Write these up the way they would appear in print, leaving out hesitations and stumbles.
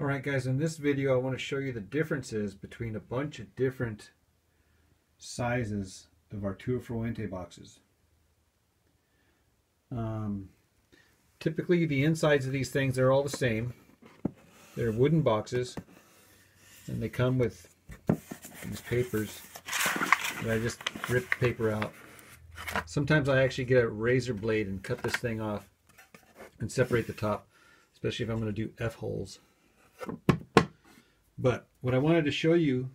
Alright guys, in this video I want to show you the differences between a bunch of different sizes of Arturo Fuente boxes. Typically the insides of these things are all the same. They're wooden boxes and they come with these papers that I just rip the paper out. Sometimes I actually get a razor blade and cut this thing off and separate the top, especially if I'm going to do F-holes. But what I wanted to show you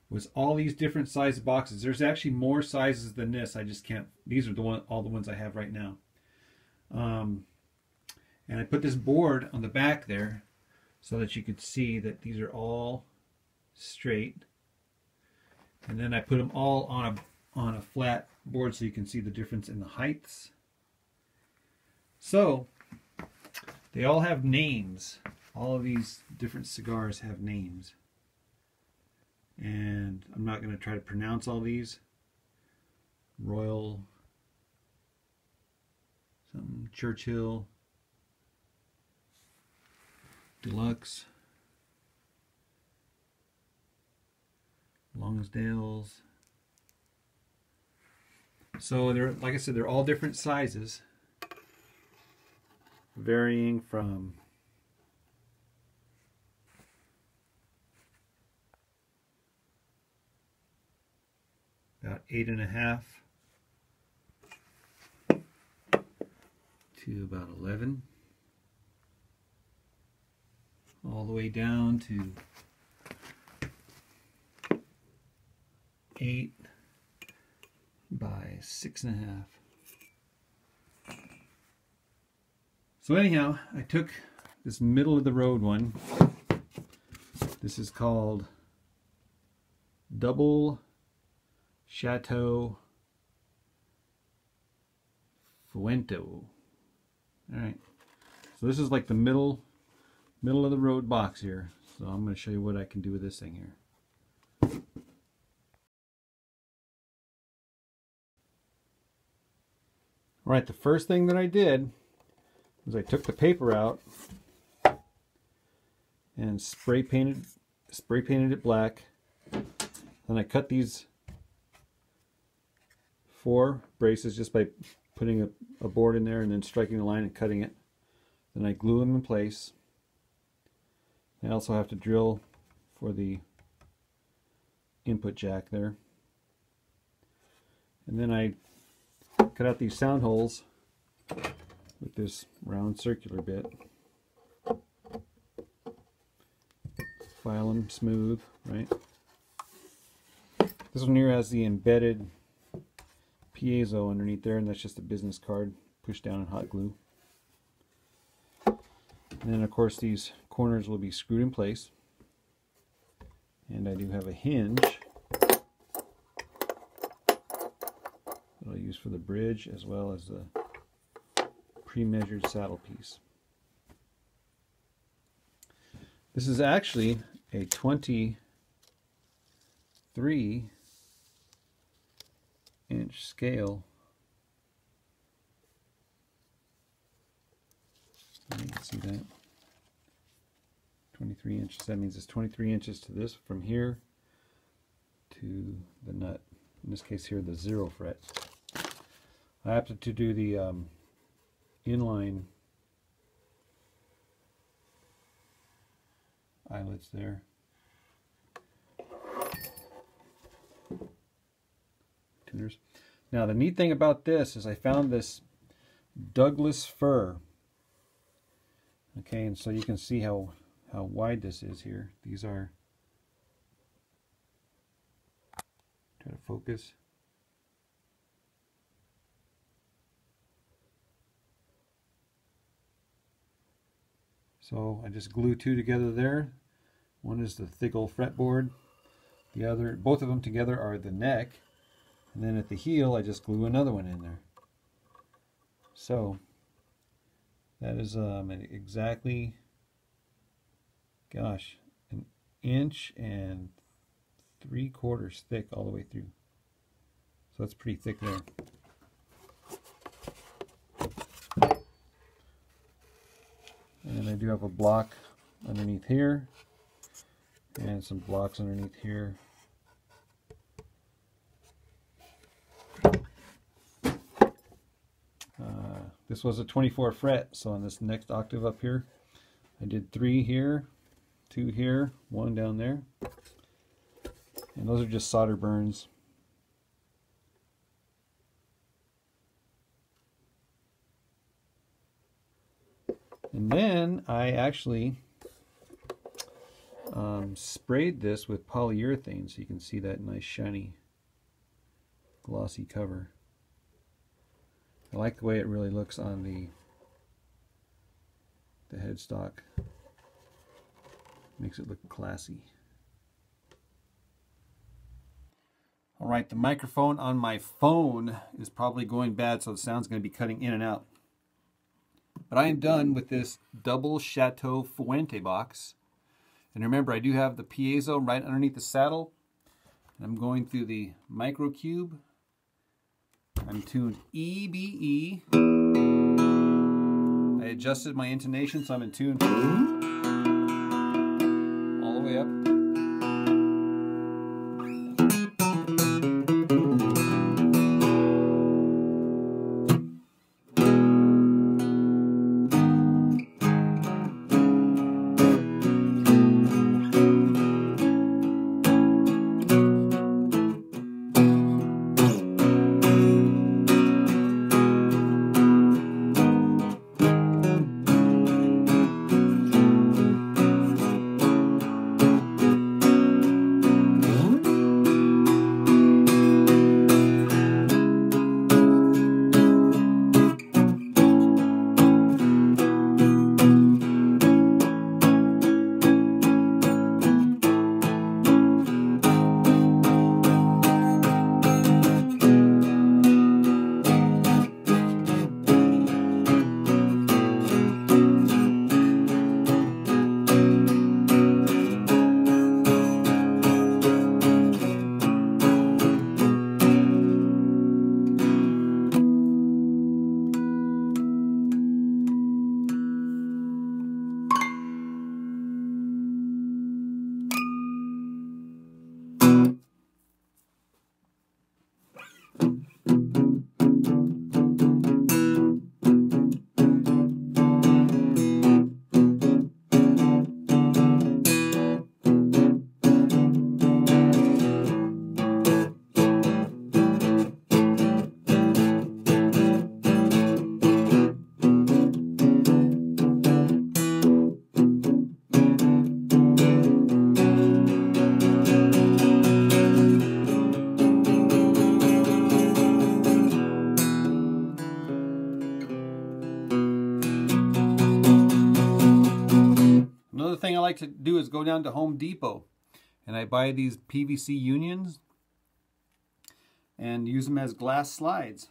was all these different size boxes. There's actually more sizes than this. I just can't. These are all the ones I have right now. And I put this board on the back there so that you could see that these are all straight. And then I put them all on a flat board so you can see the difference in the heights. So they all have names. All of these different cigars have names. And I'm not going to try to pronounce all these. Royal, something, Churchill, Deluxe, Longsdales. So they're, like I said, they're all different sizes, varying from about 8.5 to about 11, all the way down to 8 by 6.5. So anyhow, I took this middle of the road one. This is called Double Chateau Fuente. Alright, so this is like the middle of the road box here. So I'm going to show you what I can do with this thing here. Alright, the first thing that I did was I took the paper out and spray painted it black. Then I cut these 4 braces just by putting a board in there and then striking a line and cutting it. Then I glue them in place. I also have to drill for the input jack there. And then I cut out these sound holes with this round circular bit. File them smooth, right? This one here has the embedded piezo underneath there, and that's just a business card pushed down in hot glue. And then of course these corners will be screwed in place, and I do have a hinge that I'll use for the bridge as well as the pre-measured saddle piece. This is actually a 23-inch scale. You can see that. 23 inches. That means it's 23 inches to this, from here to the nut. In this case here, the 0 fret. I have to do the inline eyelets there. Tuners. Now the neat thing about this is I found this Douglas fir. Okay, and so you can see how wide this is here. These are, try to focus. So I just glue 2 together there. One is the thick old fretboard. The other, both of them together are the neck. And then at the heel I just glue another one in there. So that is exactly, gosh, 1 3/4 inches thick all the way through. So that's pretty thick there. And I do have a block underneath here, and some blocks underneath here. This was a 24 fret, so on this next octave up here, I did 3 here, 2 here, 1 down there, and those are just solder burns. And then I actually sprayed this with polyurethane, so you can see that nice shiny glossy cover. I like the way it really looks on the headstock. Makes it look classy. Alright, the microphone on my phone is probably going bad, so the sound's going to be cutting in and out. But I am done with this Double Chateau Fuente box. And remember, I do have the piezo right underneath the saddle. And I'm going through the microcube. I'm tuned EBE. I adjusted my intonation, so I'm in tune all the way up. Another thing I like to do is go down to Home Depot and I buy these PVC unions and use them as glass slides.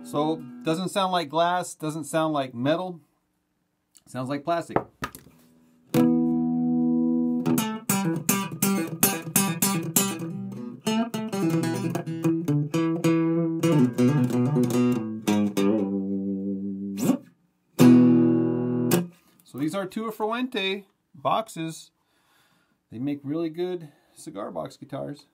So, doesn't sound like glass, doesn't sound like metal, sounds like plastic. So these are Arturo Fuente boxes. They make really good cigar box guitars.